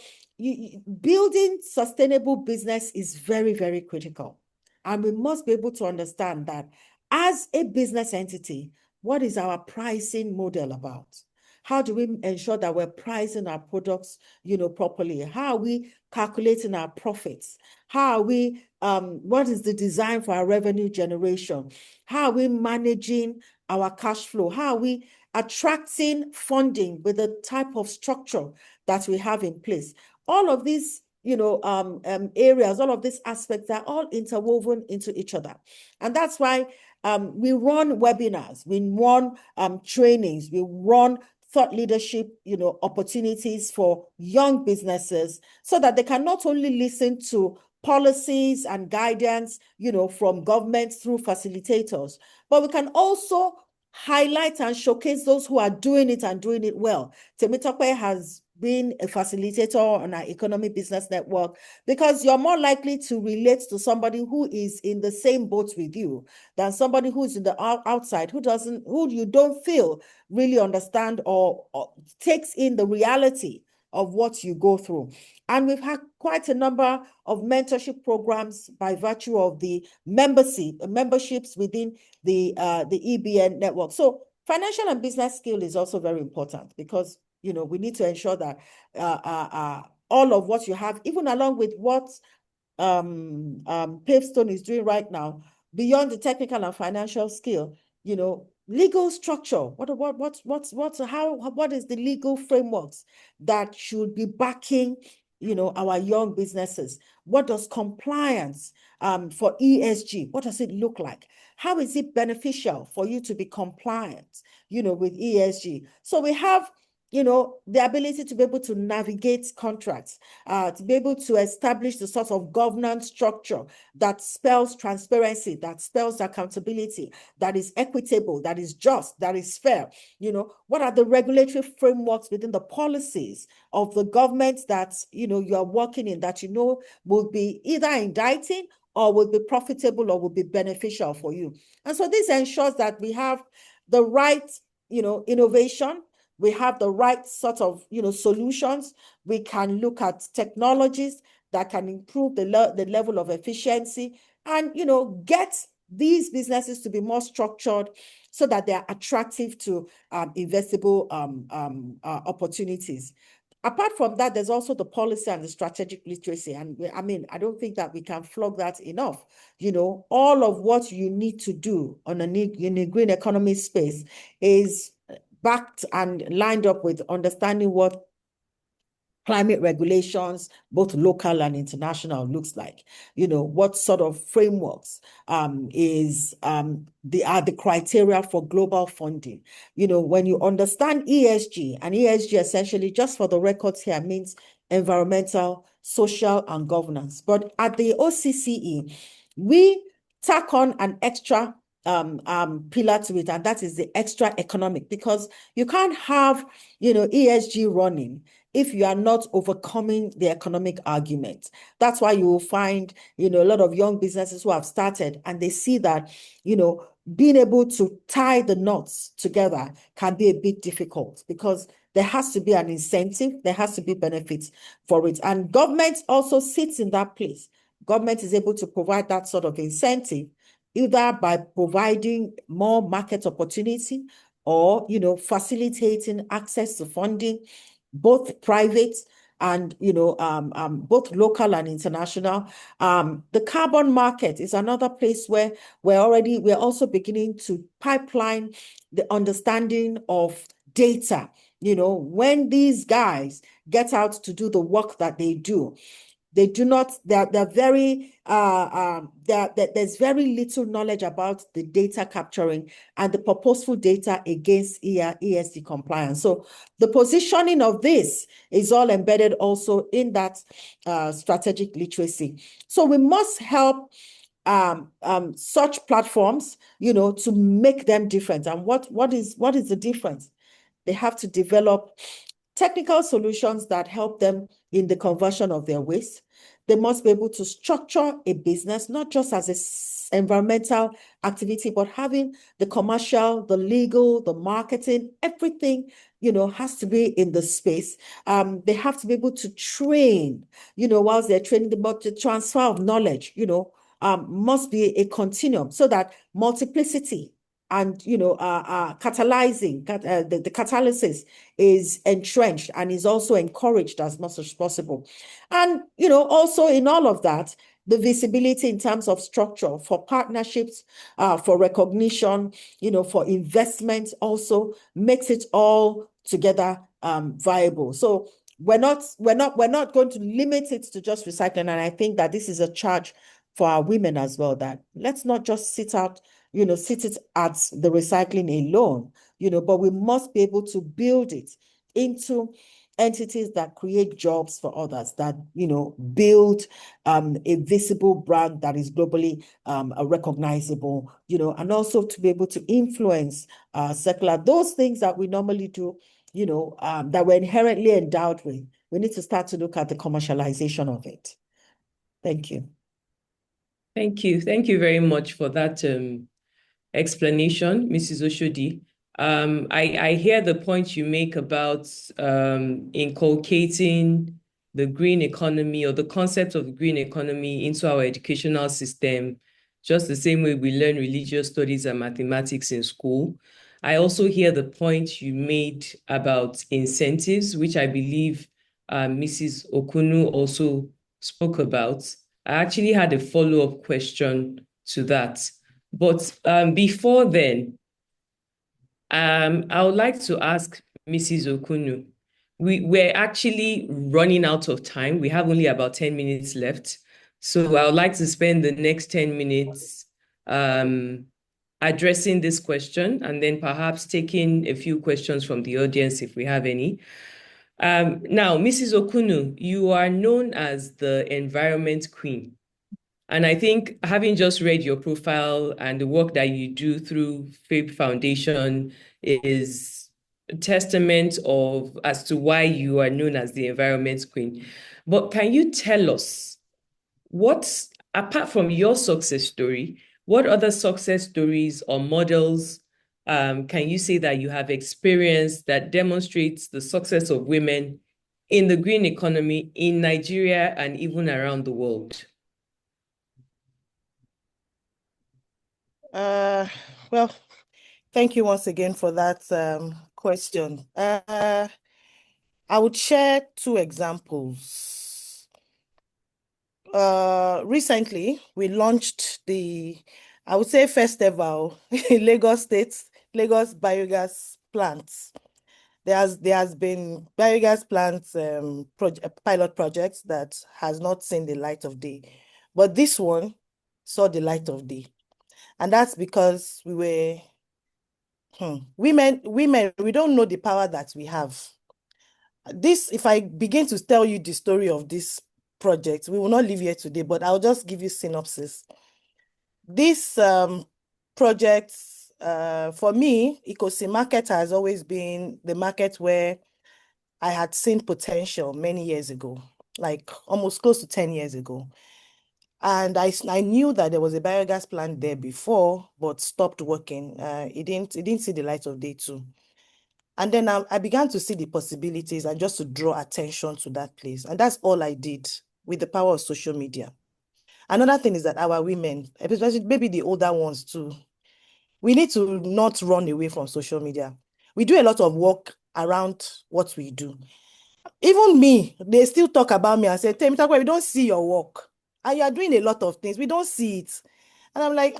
building sustainable business is very, very critical. And we must be able to understand that as a business entity, what is our pricing model about? How do we ensure that we're pricing our products, properly? How are we calculating our profits? How are we, what is the design for our revenue generation? How are we managing our cash flow? How are we attracting funding with the type of structure that we have in place? All of these, areas, all of these aspects are all interwoven into each other. And that's why we run webinars, we run trainings, we run thought leadership, opportunities for young businesses so that they can not only listen to policies and guidance, from government through facilitators, but we can also highlight and showcase those who are doing it and doing it well. Temitope has been a facilitator on our economy business network because you're more likely to relate to somebody who is in the same boat with you than somebody who's in the outside, who you don't feel really understand or takes in the reality of what you go through. And we've had quite a number of mentorship programs by virtue of the memberships within the EBN network. So financial and business skill is also very important because we need to ensure that all of what you have, even along with what Pavestone is doing right now, beyond the technical and financial skill, legal structure. What is the legal frameworks that should be backing, our young businesses? What does compliance for ESG, what does it look like? How is it beneficial for you to be compliant, with ESG? So we have the ability to be able to navigate contracts, to be able to establish the sort of governance structure that spells transparency, that spells accountability, that is equitable, that is just, that is fair. What are the regulatory frameworks within the policies of the government that, you are working in that, will be either indicting or will be profitable or will be beneficial for you. And so this ensures that we have the right, innovation. We have the right sort of, solutions. We can look at technologies that can improve the level of efficiency and, get these businesses to be more structured so that they are attractive to investable opportunities. Apart from that, there's also the policy and the strategic literacy. And I don't think that we can flog that enough. All of what you need to do in a green economy space is backed and lined up with understanding what climate regulations, both local and international, looks like. What sort of frameworks are the criteria for global funding. When you understand ESG, and ESG essentially, just for the records here, means environmental, social, and governance. But at the OCCE, we tack on an extra pillar to it, and that is the extra economic, because you can't have ESG running if you are not overcoming the economic argument. That's why you will find a lot of young businesses who have started and they see that being able to tie the knots together can be a bit difficult because there has to be an incentive, there has to be benefits for it, and government also sits in that place. Government is able to provide that sort of incentive either by providing more market opportunity or, facilitating access to funding, both private and, both local and international. The carbon market is another place where we're also beginning to pipeline the understanding of data. When these guys get out to do the work that they do, they're very, there's very little knowledge about the data capturing and the purposeful data against ESG compliance. So the positioning of this is all embedded also in that strategic literacy. So we must help such platforms, to make them different. And what is the difference? They have to develop technical solutions that help them in the conversion of their waste. They must be able to structure a business, not just as an environmental activity, but having the commercial, the legal, the marketing, everything, has to be in the space. They have to be able to train, whilst they're training, the transfer of knowledge, must be a continuum so that multiplicity and catalyzing the catalysis is entrenched and is also encouraged as much as possible. And also in all of that, the visibility in terms of structure for partnerships, for recognition, for investment also makes it all together viable. So we're not going to limit it to just recycling. And I think that this is a charge for our women as well, that let's not just sit it at the recycling alone, but we must be able to build it into entities that create jobs for others, that, build a visible brand that is globally recognizable, and also to be able to influence circular, those things that we normally do, that we're inherently endowed with. We need to start to look at the commercialization of it. Thank you. Thank you. Thank you very much for that explanation, Mrs. Oshodi. I hear the point you make about inculcating the green economy, or the concept of the green economy, into our educational system, just the same way we learn religious studies and mathematics in school. I also hear the point you made about incentives, which I believe Mrs. Okunnu also spoke about. I actually had a follow-up question to that. But before then, I would like to ask Mrs. Okunnu. We're actually running out of time. We have only about 10 minutes left. So I would like to spend the next 10 minutes addressing this question, and then perhaps taking a few questions from the audience if we have any. Now, Mrs. Okunnu, you are known as the environment queen. And I think, having just read your profile and the work that you do through FABE Foundation, is a testament as to why you are known as the environment queen. But can you tell us, apart from your success story, what other success stories or models can you say that you have experienced that demonstrates the success of women in the green economy in Nigeria and even around the world? Well, thank you once again for that question. I would share two examples. Recently, we launched I would say, festival in Lagos State, Lagos biogas plants. There has been biogas plants pilot projects that has not seen the light of day, but this one saw the light of day. And that's because we were women, we don't know the power that we have. If I begin to tell you the story of this project, we will not leave here today, but I'll just give you synopsis. This project, for me, Ikosi market has always been the market where I had seen potential many years ago, like almost close to 10 years ago. And I knew that there was a biogas plant there before, but stopped working. It didn't see the light of day too. And then I began to see the possibilities and just to draw attention to that place. And that's all I did with the power of social media. Another thing is that our women, especially maybe the older ones too, we need to not run away from social media. We do a lot of work around what we do. Even me, they still talk about me and say, Temitope, we don't see your work. And you are doing a lot of things. We don't see it. And I'm like,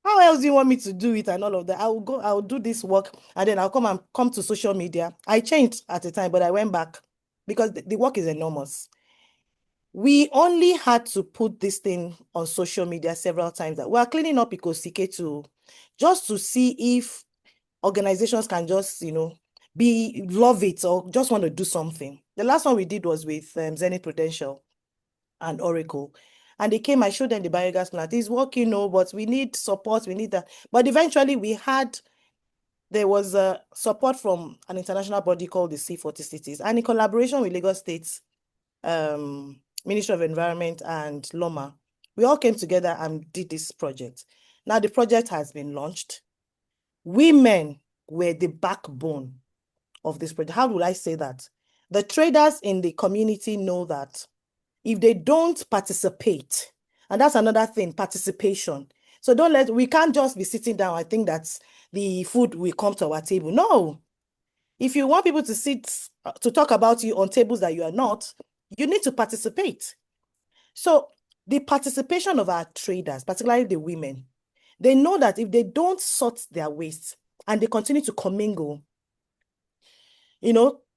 how else do you want me to do it and all of that? I'll do this work, and then I'll come to social media. I changed at the time, but I went back because the work is enormous. We only had to put this thing on social media several times. That we're cleaning up Ikosike just to see if organizations can just, love it or just want to do something. The last one we did was with Zenith Prudential and Oracle. And they came, I showed them the biogas plant. It's working, but we need support, we need that. But eventually there was support from an international body called the C40 Cities. And in collaboration with Lagos State Ministry of Environment and Loma, we all came together and did this project. Now the project has been launched. Women were the backbone of this project. How would I say that? The traders in the community know that if they don't participate, and that's another thing, participation. So we can't just be sitting down. I think that the food will come to our table. No. If you want people to sit to talk about you on tables that you are not, you need to participate. So the participation of our traders, particularly the women, they know that if they don't sort their waste and they continue to commingle,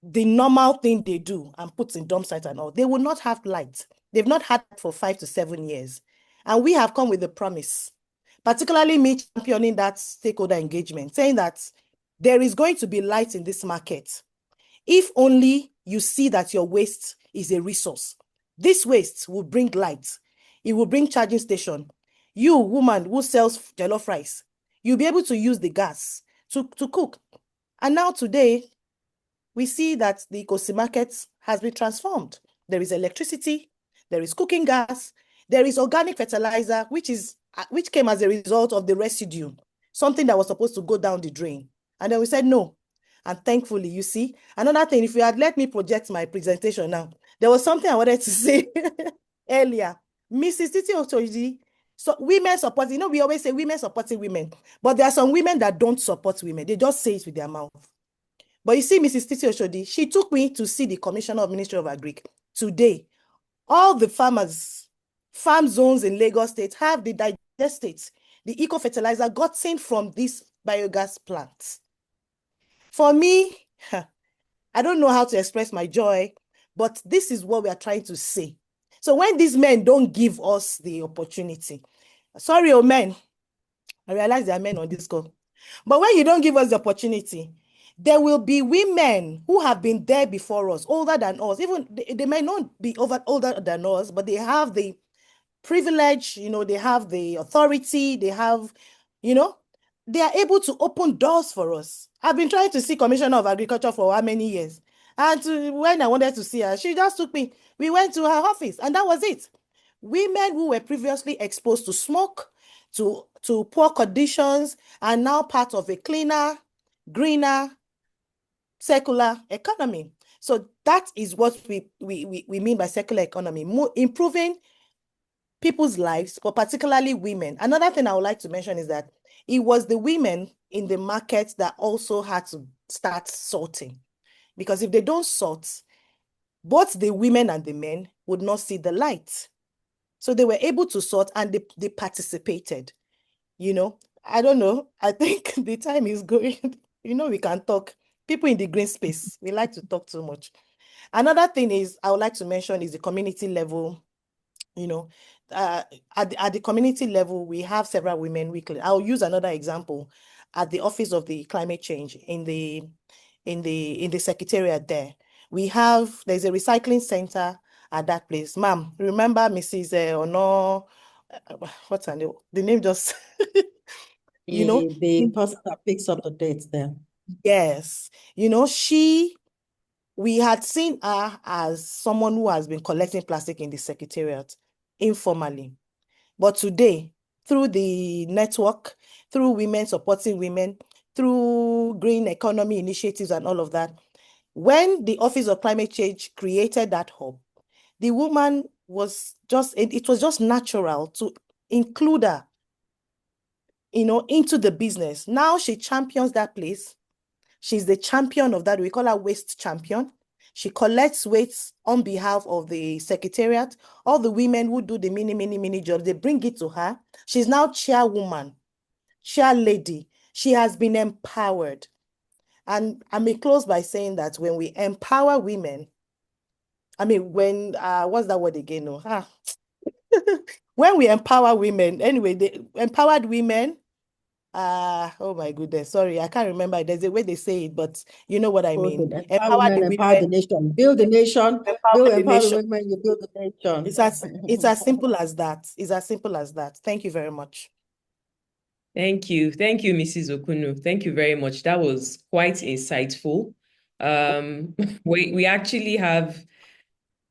the normal thing they do and put in dump site and all, they will not have light. They've not had it for 5 to 7 years. And we have come with a promise, particularly me championing that stakeholder engagement, saying that there is going to be light in this market. If only you see that your waste is a resource. This waste will bring light. It will bring charging station. You, woman who sells jollof rice, you'll be able to use the gas to cook. And now today, we see that the Ikosi market has been transformed. There is electricity, there is cooking gas, there is organic fertilizer, which came as a result of the residue, something that was supposed to go down the drain. And then we said no. And thankfully, you see, another thing, if you had let me project my presentation now, there was something I wanted to say earlier. Mrs. Titi Oshodi, so women supporting, we always say women supporting women, but there are some women that don't support women. They just say it with their mouth. But you see, Mrs. Titi Oshodi, she took me to see the Commissioner of Ministry of Agric. Today, all the farm zones in Lagos State have the digestates, the eco-fertilizer gotten from these biogas plants. For me, I don't know how to express my joy, but this is what we are trying to say. So when these men don't give us the opportunity, sorry, oh men, I realize there are men on this call, but when you don't give us the opportunity, there will be women who have been there before us, older than us. Even they may not be older than us, but they have the privilege, they have the authority, they have, they are able to open doors for us. I've been trying to see Commissioner of Agriculture for how many years? And when I wanted to see her, she just took me. We went to her office, and that was it. Women who were previously exposed to smoke, to poor conditions, are now part of a cleaner, greener, circular economy. So that is what we mean by circular economy, improving people's lives, but particularly women. Another thing I would like to mention is that it was the women in the market that also had to start sorting. Because if they don't sort, both the women and the men would not see the light. So they were able to sort and they participated. I don't know. I think the time is going. We can talk. People in the green space, we like to talk too much. Another thing is I would like to mention is the community level. At the community level, we have several women weekly. I'll use another example. At the Office of the Climate Change in the secretariat there, there's a recycling center at that place. Ma'am, remember Mrs. Ono, what's her name? The name just The person that picks up the dates there. Yes. We had seen her as someone who has been collecting plastic in the secretariat informally. But today, through the network, through women supporting women, through green economy initiatives and all of that, when the Office of Climate Change created that hub, the woman it was just natural to include her, into the business. Now she champions that place. She's the champion of that. We call her waste champion. She collects waste on behalf of the secretariat. All the women who do the mini jobs, they bring it to her. She's now chairwoman, chair lady. She has been empowered. And I may close by saying that when we empower women, what's that word again? When we empower women, anyway, the empowered women, oh my goodness, sorry, I can't remember. There's a way they say it, but you know what I mean. Empower women, empower the nation, build the nation, empower the women, you build the nation. It's as simple as that. It's as simple as that. Thank you very much. Thank you. Thank you, Mrs. Okunnu. Thank you very much. That was quite insightful. We actually have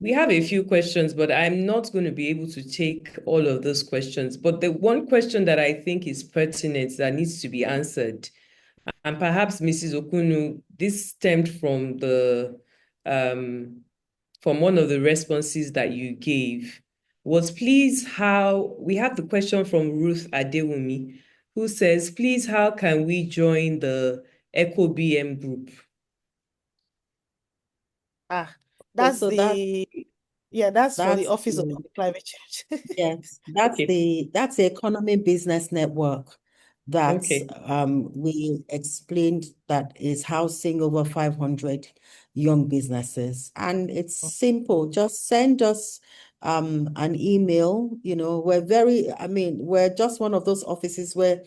a few questions, but I'm not going to be able to take all of those questions. But the one question that I think is pertinent that needs to be answered, and perhaps Mrs. Okunnu, this stemmed from from one of the responses that you gave, was please how we have the question from Ruth Adewumi, who says, please, how can we join the EcoBM group? That's for the Office of Climate Change. Yes, that's the Economy Business Network that Okay. we explained that is housing over 500 young businesses. And it's simple. Just send us an email. We're just one of those offices where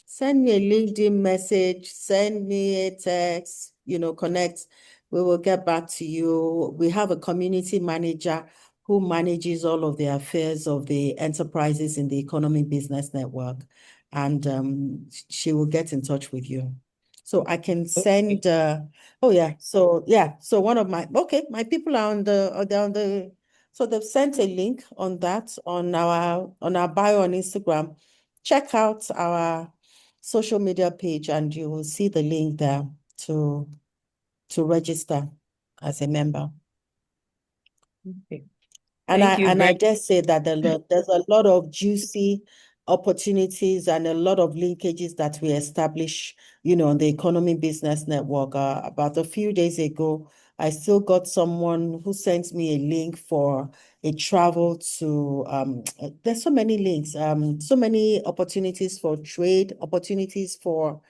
send me a LinkedIn message, send me a text, connect. We will get back to you. We have a community manager who manages all of the affairs of the enterprises in the Economy Business Network, and she will get in touch with you. So I can send, so one of my people are so they've sent a link on that on our bio on Instagram. Check out our social media page and you will see the link there to register as a member. Okay. And Thank you I very dare say that there's a lot of juicy opportunities and a lot of linkages that we establish, on the Economy Business Network. About a few days ago, I still got someone who sent me a link for a travel to, there's so many links, so many opportunities for trade, opportunities for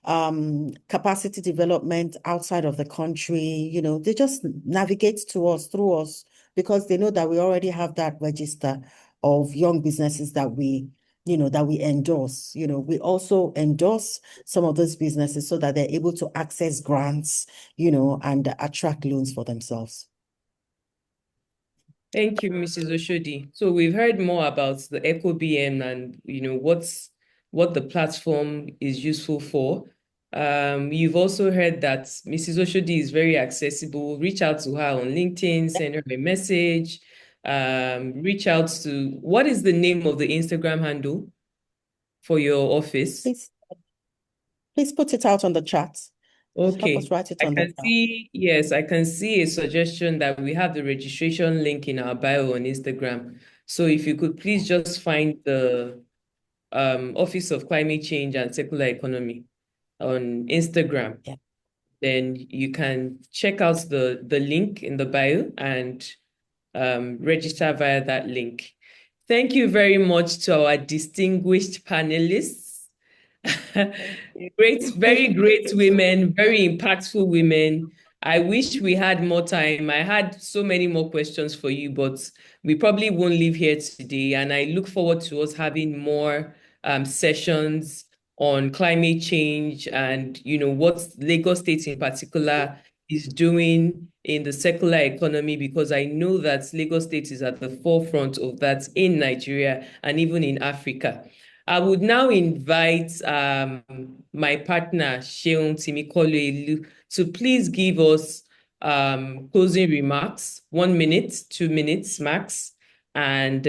capacity development outside of the country. They just navigate to us, through us, because they know that we already have that register of young businesses that we endorse. We also endorse some of those businesses so that they're able to access grants, and attract loans for themselves. Thank you, Mrs. Oshodi. So we've heard more about the EcoBM and what the platform is useful for. You've also heard that Mrs. Oshodi is very accessible. Reach out to her on LinkedIn, send her a message. Reach out to, what is the name of the Instagram handle for your office? Please put it out on the chat. Help Okay. us write it I on the can chat. see, yes, I can see a suggestion that we have the registration link in our bio on Instagram. So if you could please just find the Office of Climate Change and Circular Economy on Instagram, Yeah. then you can check out the link in the bio and register via that link. Thank you very much to our distinguished panelists. Very great women, very impactful women. I wish we had more time. I had so many more questions for you, but we probably won't leave here today. And I look forward to us having more sessions on climate change and, what Lagos State in particular is doing in the circular economy, because I know that Lagos State is at the forefront of that in Nigeria and even in Africa. I would now invite my partner, Seun Timi-Koleolu, to please give us closing remarks, 1 minute, 2 minutes max, and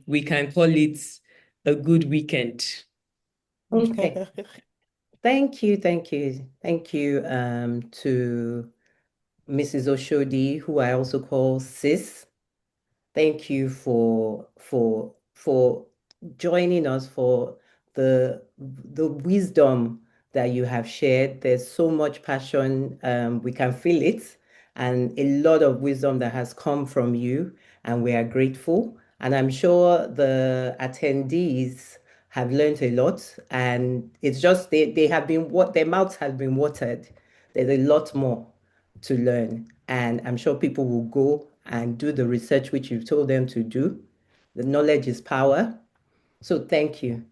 we can call it a good weekend. Okay. Thank you to Mrs. Oshodi, who I also call Sis. Thank you for joining us, for the wisdom that you have shared. There's so much passion, we can feel it, and a lot of wisdom that has come from you, and we are grateful. And I'm sure the attendees have learned a lot, and it's just they have been, what their mouths have been watered. There's a lot more to learn, and I'm sure people will go and do the research which you've told them to do. The knowledge is power. So thank you.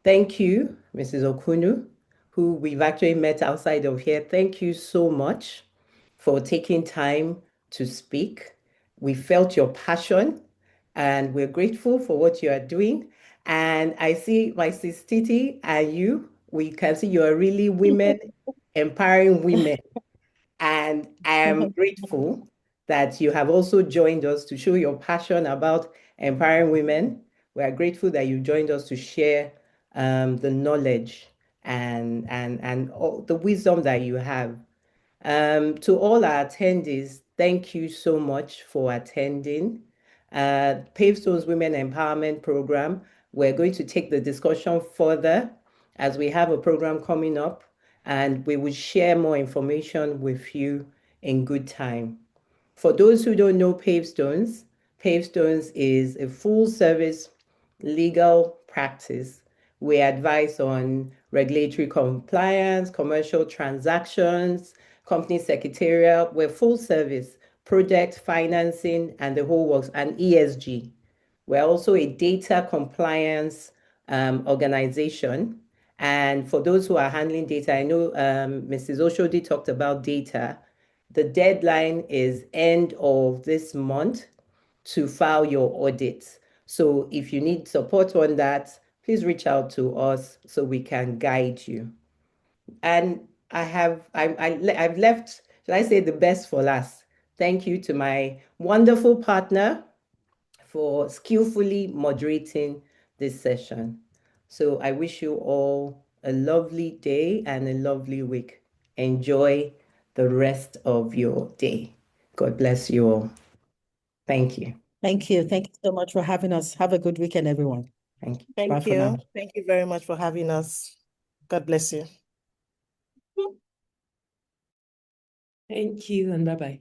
Thank you, Mrs. Okunnu, who we've actually met outside of here. Thank you so much for taking time to speak. We felt your passion and we're grateful for what you are doing. And I see my sis Titi and you, we can see you are really women, empowering women. And I am grateful that you have also joined us to show your passion about empowering women. We are grateful that you joined us to share the knowledge and all the wisdom that you have. To all our attendees, thank you so much for attending. Pavestones Women Empowerment Program. We're going to take the discussion further as we have a program coming up, and we will share more information with you in good time. For those who don't know Pavestones is a full service legal practice We advise on regulatory compliance, commercial transactions, company secretarial. We're full service, project financing, and the whole works, and ESG. We're also a data compliance organization. And for those who are handling data, I know Mrs. Oshodi talked about data. The deadline is end of this month to file your audits. So if you need support on that, please reach out to us so we can guide you. And I've left, should I say, the best for last. Thank you to my wonderful partner for skillfully moderating this session. So I wish you all a lovely day and a lovely week. Enjoy the rest of your day. God bless you all. Thank you. Thank you. Thank you so much for having us. Have a good weekend, everyone. Thank you. Bye Thank for now. you. Thank you very much for having us. God bless you. Thank you and bye-bye.